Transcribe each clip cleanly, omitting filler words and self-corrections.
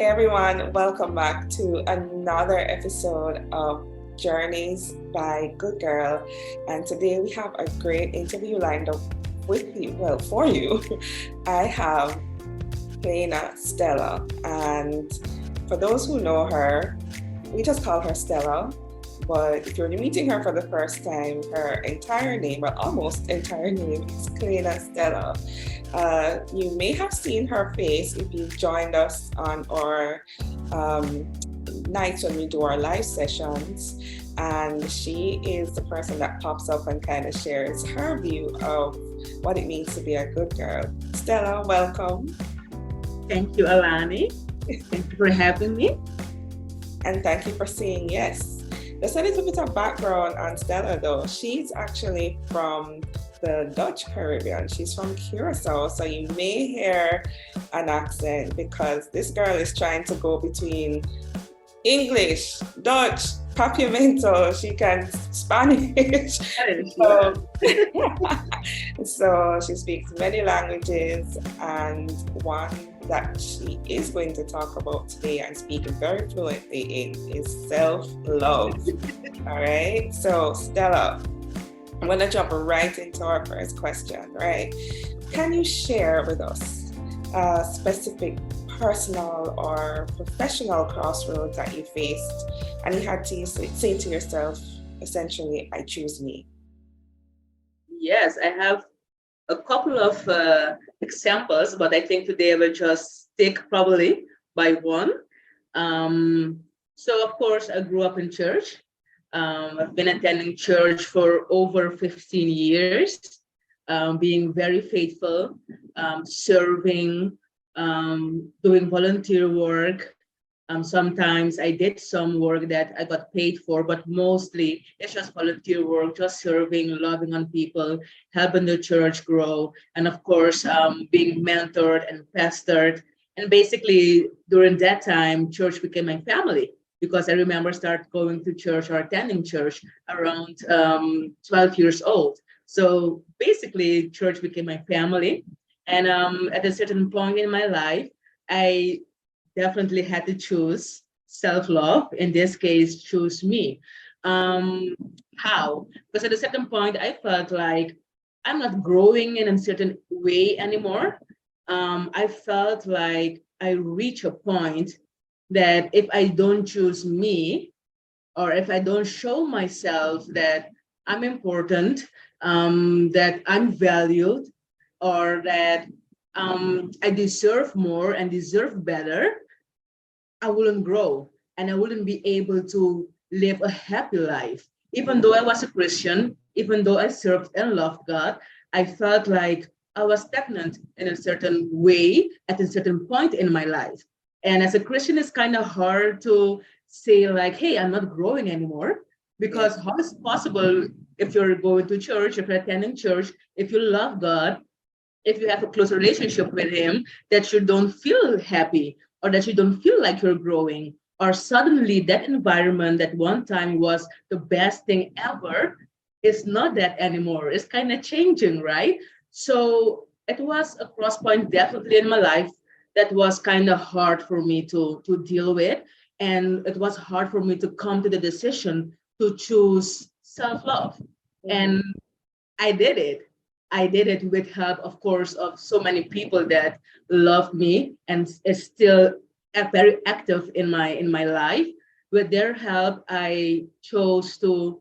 everyone, welcome back to another episode of Journeys by Good Girl. And today we have a great interview lined up with you, well, for you. I have Clayna Stella. And for those who know her, we just call her Stella. But if you're meeting her for the first time, her entire name, well, almost entire name is Clayna Stella. You may have seen her face if you've joined us on our nights when we do our live sessions. And she is the person that pops up and kind of shares her view of what it means to be a good girl. Stella, welcome. Thank you, Alani. Thank you for having me. And thank you for saying yes. Just a little bit of background on Stella, though. She's actually from the Dutch Caribbean. She's from Curacao, so you may hear an accent because this girl is trying to go between English, Dutch, Papiamento. She can Spanish. So she speaks many languages, and one that she is going to talk about today and speak very fluently in is self-love. All right, so Stella, I'm going to jump right into our first question, right? Can you share with us a specific personal or professional crossroads that you faced and you had to say to yourself, essentially, I choose me? Yes, I have a couple of examples, but I think today I will just stick probably by one. So, of course, I grew up in church. I've been attending church for over 15 years, being very faithful, serving, doing volunteer work. Sometimes I did some work that I got paid for, but mostly it's just volunteer work, just serving, loving on people, helping the church grow, and of course, being mentored and pastored. And basically, during that time, church became my family because I remember start going to church or attending church around 12 years old. So basically, church became my family. And at a certain point in my life, I definitely had to choose self-love. In this case, choose me. How? Because at a certain point, I felt like I'm not growing in a certain way anymore. I felt like I reach a point that if I don't choose me, or if I don't show myself that I'm important, that I'm valued, or that I deserve more and deserve better, I wouldn't grow and I wouldn't be able to live a happy life. Even though I was a Christian, even though I served and loved God, I felt like I was stagnant in a certain way at a certain point in my life. And as a Christian, it's kind of hard to say, like, hey, I'm not growing anymore. Because how is it possible if you're going to church, if you're attending church, if you love God, if you have a close relationship with him, that you don't feel happy or that you don't feel like you're growing, or suddenly that environment that one time was the best thing ever is not that anymore. It's kind of changing, right? So it was a cross point definitely in my life that was kind of hard for me to deal with. And it was hard for me to come to the decision to choose self-love. And I did it. I did it with help, of course, of so many people that love me and is still very active in my life. With their help, I chose to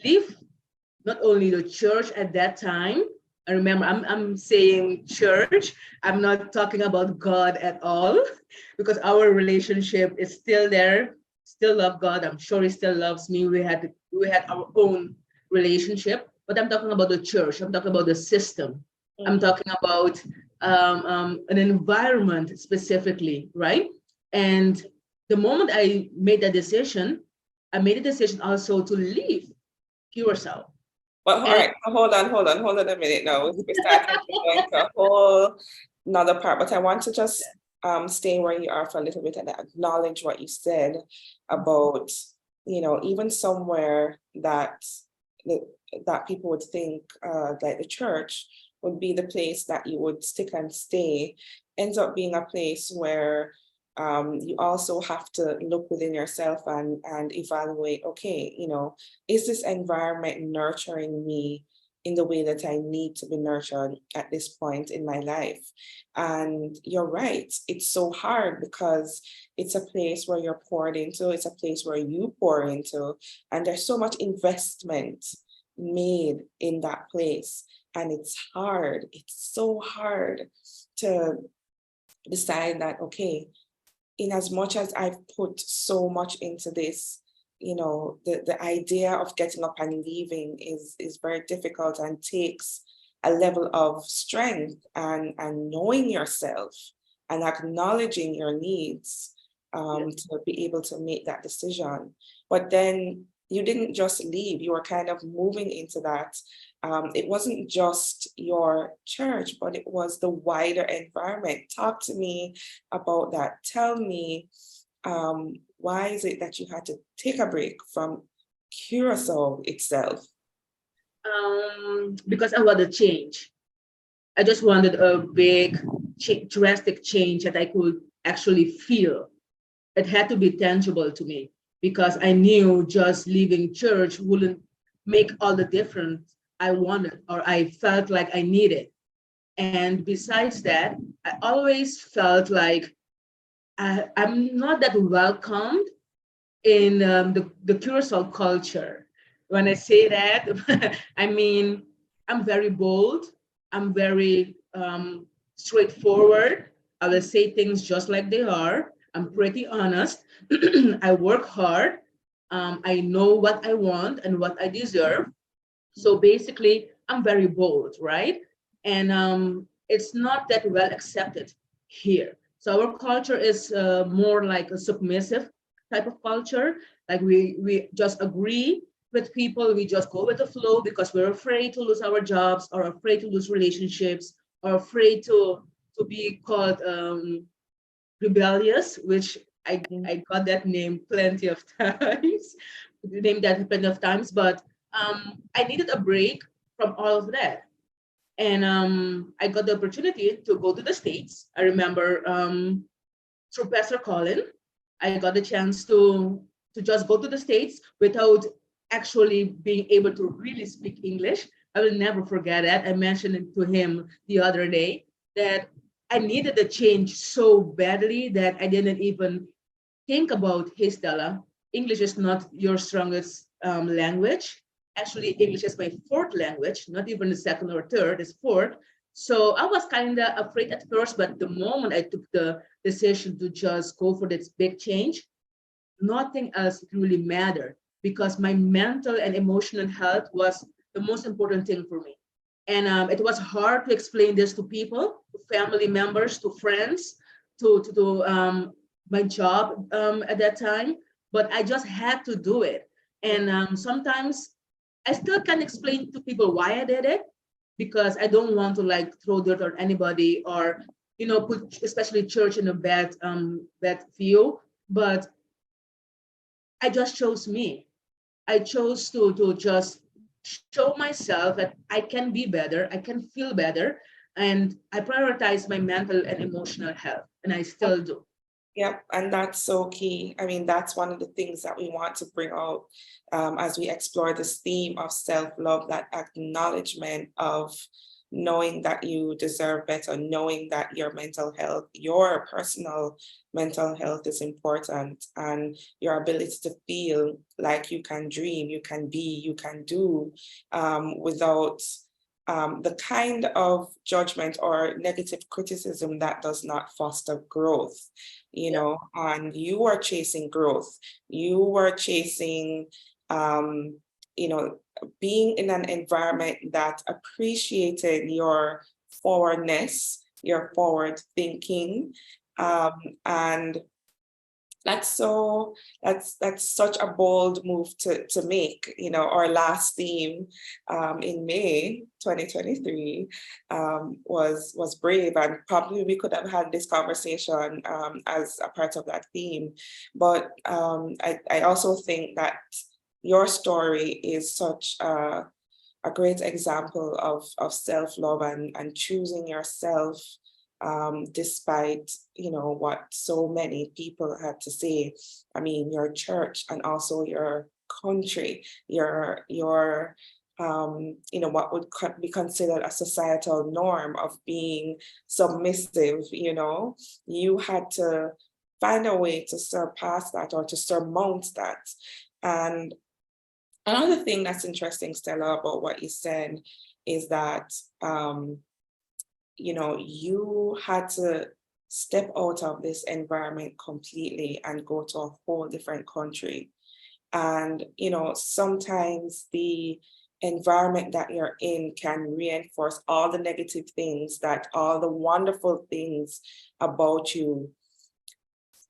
leave not only the church at that time. I remember I'm saying church. I'm not talking about God at all, because our relationship is still there. Still love God. I'm sure He still loves me. We had our own relationship, but I'm talking about the church. I'm talking about the system. I'm talking about an environment specifically, right? And the moment I made that decision, I made a decision also to leave Curacao. Well, all right, hold on a minute now. We're starting to go into a whole another part, but I want to just stay where you are for a little bit and acknowledge what you said about, even somewhere that people would think that the church would be the place that you would stick and stay, ends up being a place where You also have to look within yourself and evaluate, okay, is this environment nurturing me in the way that I need to be nurtured at this point in my life? And you're right, it's so hard because it's a place where you're poured into, it's a place where you pour into, and there's so much investment made in that place. And it's hard, it's so hard to decide that, okay, in as much as I've put so much into this, the idea of getting up and leaving is very difficult and takes a level of strength and knowing yourself and acknowledging your needs to be able to make that decision. But then you didn't just leave, you were kind of moving into that. It wasn't just your church, but it was the wider environment. Talk to me about that. Tell me, why is it that you had to take a break from Curacao itself? Because I wanted change. I just wanted a big, drastic change that I could actually feel. It had to be tangible to me because I knew just leaving church wouldn't make all the difference I wanted or I felt like I needed. And besides that, I always felt like I'm not that welcomed in the Curacao culture. When I say that, I mean, I'm very bold, I'm very straightforward. I will say things just like they are. I'm pretty honest. I work hard. I know what I want and what I deserve. So basically, I'm very bold, right? And it's not that well accepted here. So our culture is more like a submissive type of culture. Like we just agree with people, we just go with the flow because we're afraid to lose our jobs or afraid to lose relationships or afraid to be called rebellious, which I got that name plenty of times, named that plenty of times, but I needed a break from all of that. And I got the opportunity to go to the States. I remember through Pastor Colin, I got the chance to just go to the States without actually being able to really speak English. I will never forget that. I mentioned it to him the other day that I needed a change so badly that I didn't even think about, hey, Stella, English is not your strongest language. Actually, English is my fourth language, not even the second or third, it's fourth. So I was kind of afraid at first, but the moment I took the decision to just go for this big change, nothing else really mattered because my mental and emotional health was the most important thing for me. And it was hard to explain this to people, to family members, to friends, to my job at that time. But I just had to do it. And sometimes I still can't explain to people why I did it because I don't want to like throw dirt on anybody or put especially church in a bad view. But I just chose me. I chose to just show myself that I can be better, I can feel better, and I prioritize my mental and emotional health, and I still do. Yep, and that's so key. I mean, that's one of the things that we want to bring out as we explore this theme of self-love, that acknowledgement of knowing that you deserve better, knowing that your mental health, your personal mental health is important, and your ability to feel like you can dream, you can be, you can do without the kind of judgment or negative criticism that does not foster growth, and you are chasing growth. You were chasing, you know, being in an environment that appreciated your forwardness, your forward thinking, and that's such a bold move to make. Our last theme in May 2023 was brave, and probably we could have had this conversation as a part of that theme. But I also think that your story is such a great example of self-love and choosing yourself despite, what so many people had to say. I mean, your church and also your country, what would be considered a societal norm of being submissive, you had to find a way to surpass that or to surmount that. And another thing that's interesting, Stella, about what you said is that, you had to step out of this environment completely and go to a whole different country. And, sometimes the environment that you're in can reinforce all the negative things, that all the wonderful things about you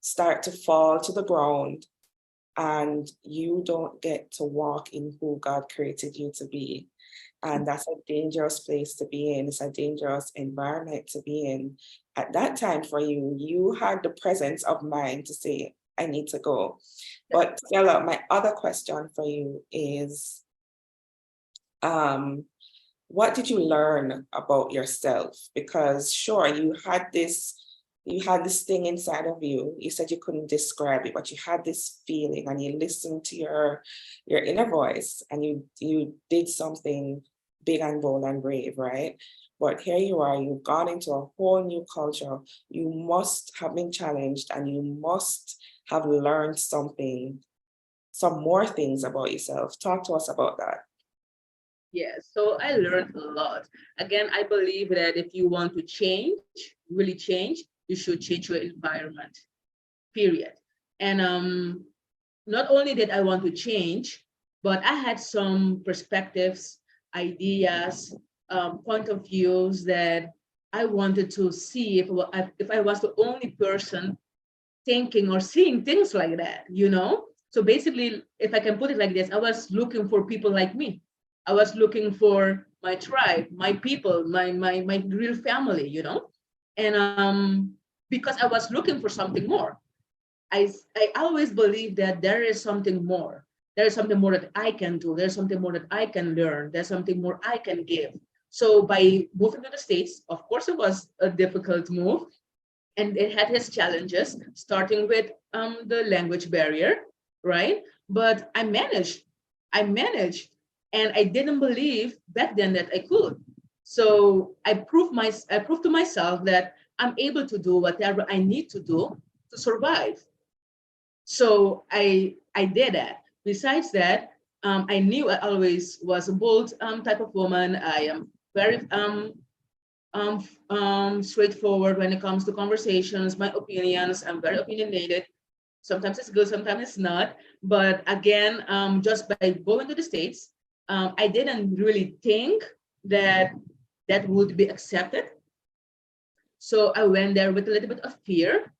start to fall to the ground, and you don't get to walk in who God created you to be. And that's a dangerous place to be in. It's a dangerous environment to be in. At that time for you, you had the presence of mind to say, I need to go. But Stella, my other question for you is, what did you learn about yourself? Because sure, you had this thing inside of you. You said you couldn't describe it, but you had this feeling, and you listened to your inner voice, and you did something big and bold and brave, right? But here you are, you've gone into a whole new culture. You must have been challenged, and you must have learned some more things about yourself. Talk to us about that. Yes, so I learned a lot. Again, I believe that if you want to change, really change, you should change your environment, period. And not only did I want to change, but I had some perspectives, ideas, point of views that I wanted to see if I was the only person thinking or seeing things like that, you know? So basically, if I can put it like this, I was looking for people like me. I was looking for my tribe, my people, my real family, you know? And because I was looking for something more. I always believe that there is something more. There is something more that I can do. There's something more that I can learn. There's something more I can give. So by moving to the States, of course, it was a difficult move, and it had its challenges, starting with the language barrier, right? But I managed, and I didn't believe back then that I could. So I proved to myself that I'm able to do whatever I need to do to survive. So I did that. Besides that, I knew I always was a bold type of woman. I am very straightforward when it comes to conversations, my opinions. I'm very opinionated. Sometimes it's good, sometimes it's not. But again, just by going to the States, I didn't really think that that would be accepted. So I went there with a little bit of fear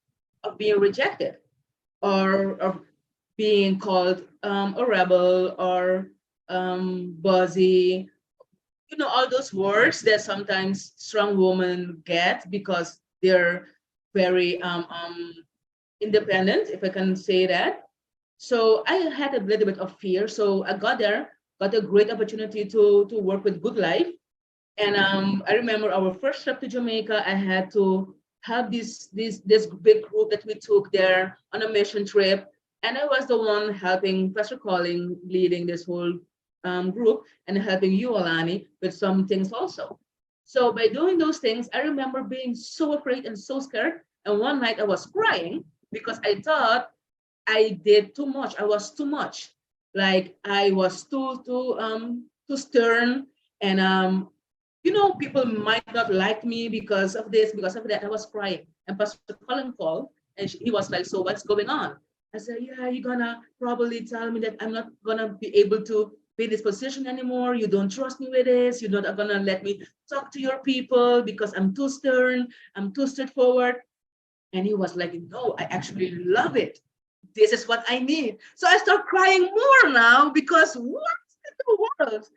of being rejected, or of being called a rebel, or buzzy, you know, all those words that sometimes strong women get because they're very independent, if I can say that. So I had a little bit of fear. So I got there, got a great opportunity to work with Good Life. And I remember our first trip to Jamaica, I had to have this big group that we took there on a mission trip. And I was the one helping Pastor Colin leading this whole group, and helping you, Alani, with some things also. So by doing those things, I remember being so afraid and so scared. And one night I was crying because I thought I did too much. I was too much. Like I was too stern, and you know, people might not like me because of this, because of that. I was crying. And Pastor Colin called, and he was like, "So what's going on?" I said, "Yeah, you're gonna probably tell me that I'm not gonna be able to be in this position anymore. You don't trust me with this. You're not gonna let me talk to your people because I'm too stern, I'm too straightforward." And he was like, "No, I actually love it. This is what I need." So I start crying more now, because what in the world?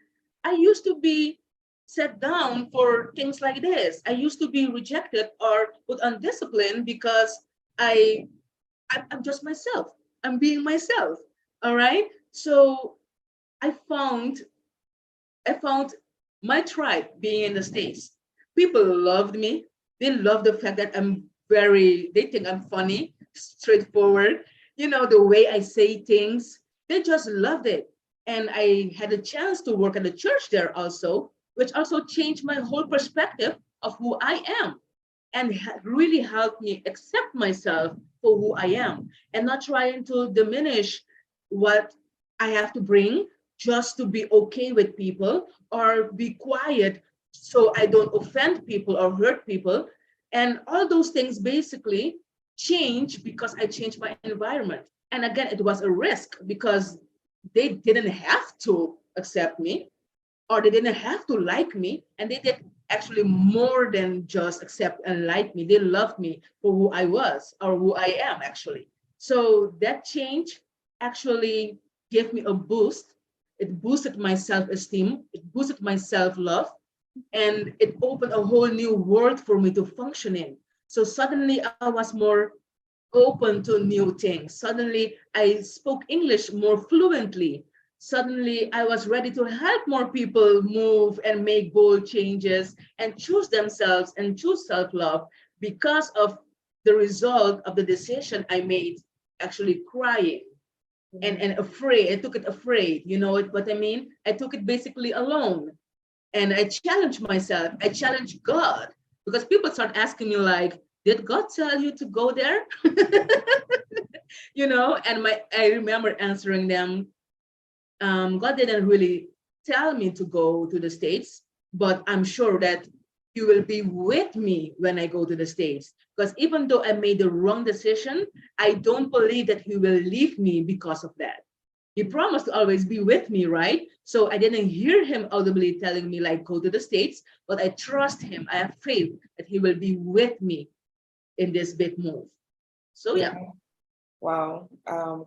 I used to be set down for things like this. I used to be rejected or put on discipline because I I'm just myself. I'm being myself. All right. So I found I found my tribe being in the States. People loved me. They love the fact that they think I'm funny, straightforward, the way I say things. They just loved it. And I had a chance to work at the church there also, which also changed my whole perspective of who I am and really helped me accept myself for who I am and not trying to diminish what I have to bring just to be okay with people or be quiet so I don't offend people or hurt people. And all those things basically change because I changed my environment. And again, it was a risk because they didn't have to accept me or they didn't have to like me, and they did actually more than just accept and like me. They loved me for who I was or who I am actually. So that change actually gave me a boost. It boosted my self-esteem, it boosted my self-love, and it opened a whole new world for me to function in. So suddenly I was more open to new things. Suddenly, I spoke English more fluently. Suddenly, I was ready to help more people move and make bold changes and choose themselves and choose self love because of the result of the decision I made, actually crying and afraid. I took it afraid. You know what I mean? I took it basically alone. And I challenged myself. I challenged God because people start asking me like, did God tell you to go there? And I remember answering them, God didn't really tell me to go to the States, but I'm sure that you will be with me when I go to the States. Because even though I made the wrong decision, I don't believe that he will leave me because of that. He promised to always be with me, right? So I didn't hear him audibly telling me like go to the States, but I trust him. I have faith that he will be with me in this big move. So yeah. Wow.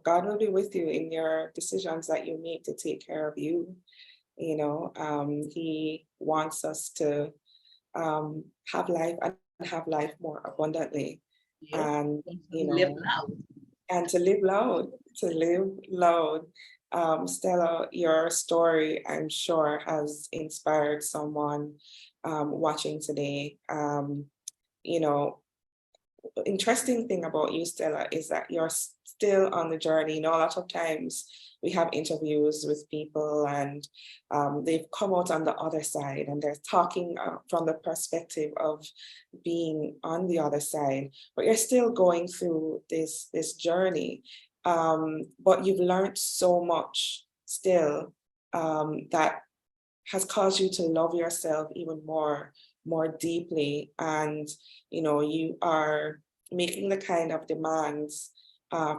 God will be with you in your decisions that you make to take care of you. He wants us to have life and have life more abundantly. Yes. And, Live loud. and to live loud. Stella, your story, I'm sure, has inspired someone watching today. You know, Interesting thing about you, Stella, is that you're still on the journey. A lot of times we have interviews with people and they've come out on the other side and they're talking from the perspective of being on the other side, but you're still going through this journey. But you've learned so much still that has caused you to love yourself even more deeply, and you are making the kind of demands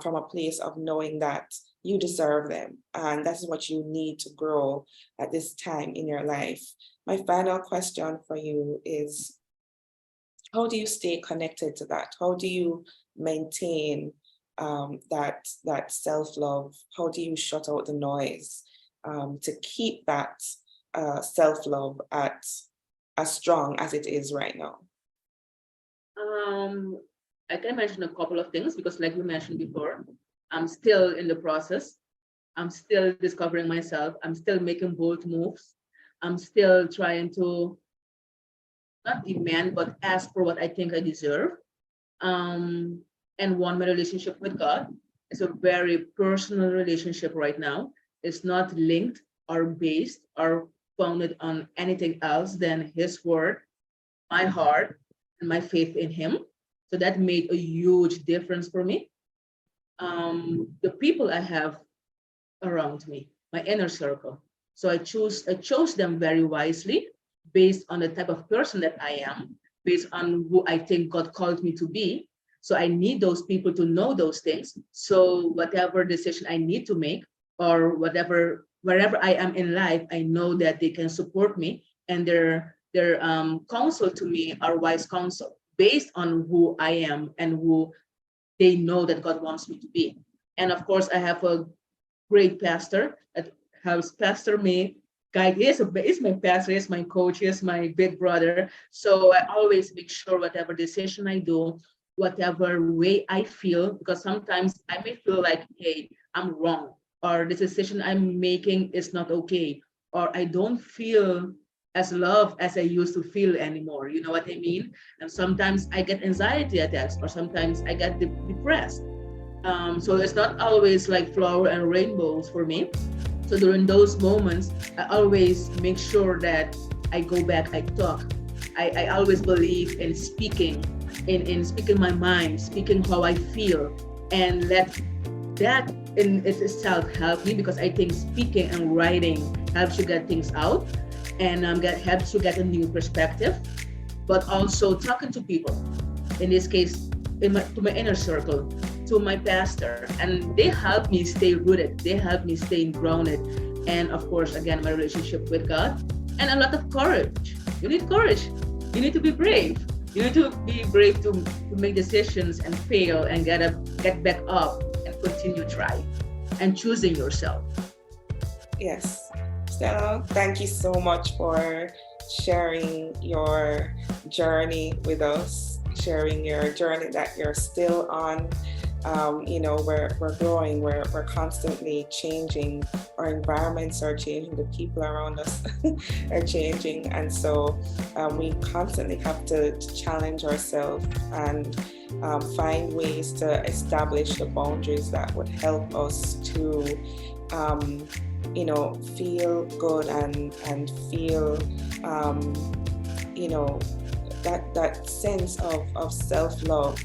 from a place of knowing that you deserve them, and that's what you need to grow at this time in your life. My final question for you is, how do you stay connected to that? How do you maintain that self-love? How do you shut out the noise to keep that self-love at as strong as it is right now? Um, I can mention a couple of things because, like you mentioned before, I'm still in the process. I'm still discovering myself. I'm still making bold moves. I'm still trying to not demand, but ask for what I think I deserve. Um, and one, my relationship with God is a very personal relationship right now. It's not linked or based or founded on anything else than His word, my heart, and my faith in Him. So that made a huge difference for me. The people I have around me, my inner circle. So I chose them very wisely based on the type of person that I am, based on who I think God called me to be. So I need those people to know those things. So whatever decision I need to make or wherever I am in life, I know that they can support me and their counsel to me are wise counsel based on who I am and who they know that God wants me to be. And of course, I have a great pastor that helps pastor me, guide. He is my pastor, he is my coach, he is my big brother. So I always make sure whatever decision I do, whatever way I feel, because sometimes I may feel like, hey, I'm wrong, or this decision I'm making is not okay, or I don't feel as love as I used to feel anymore. You know what I mean? And sometimes I get anxiety attacks, or sometimes I get depressed. So it's not always like flower and rainbows for me. So during those moments, I always make sure that I go back, I talk. I always believe in speaking, in speaking my mind, speaking how I feel, and let that in itself help me, because I think speaking and writing helps you get things out, and helps you get a new perspective. But also talking to people, in this case, to my inner circle, to my pastor, and they help me stay rooted. They help me stay grounded, and of course, again, my relationship with God, and a lot of courage. You need courage. You need to be brave. You need to be brave to make decisions and fail and get back up and continue trying and choosing yourself. Yes. Stella, thank you so much for sharing your journey with us, sharing your journey that you're still on. We're growing, we're constantly changing. Our environments are changing, the people around us are changing, and so we constantly have to challenge ourselves and find ways to establish the boundaries that would help us to feel good and feel that sense of self-love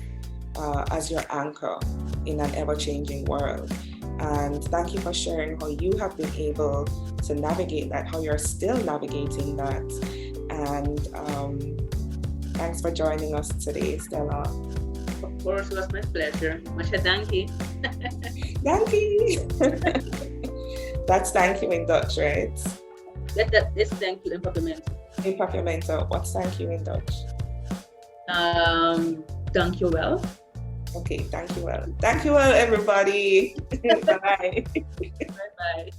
as your anchor in an ever-changing world. And thank you for sharing how you have been able to navigate that, how you're still navigating that. And thanks for joining us today, Stella. Of course, it was my pleasure. Masha danki. Danki. That's thank you in Dutch, right? That is thank you in Papiamento. In Papiamento, what's thank you in Dutch? Dank you well. Okay, thank you well. Thank you well, everybody. Bye. Bye-bye.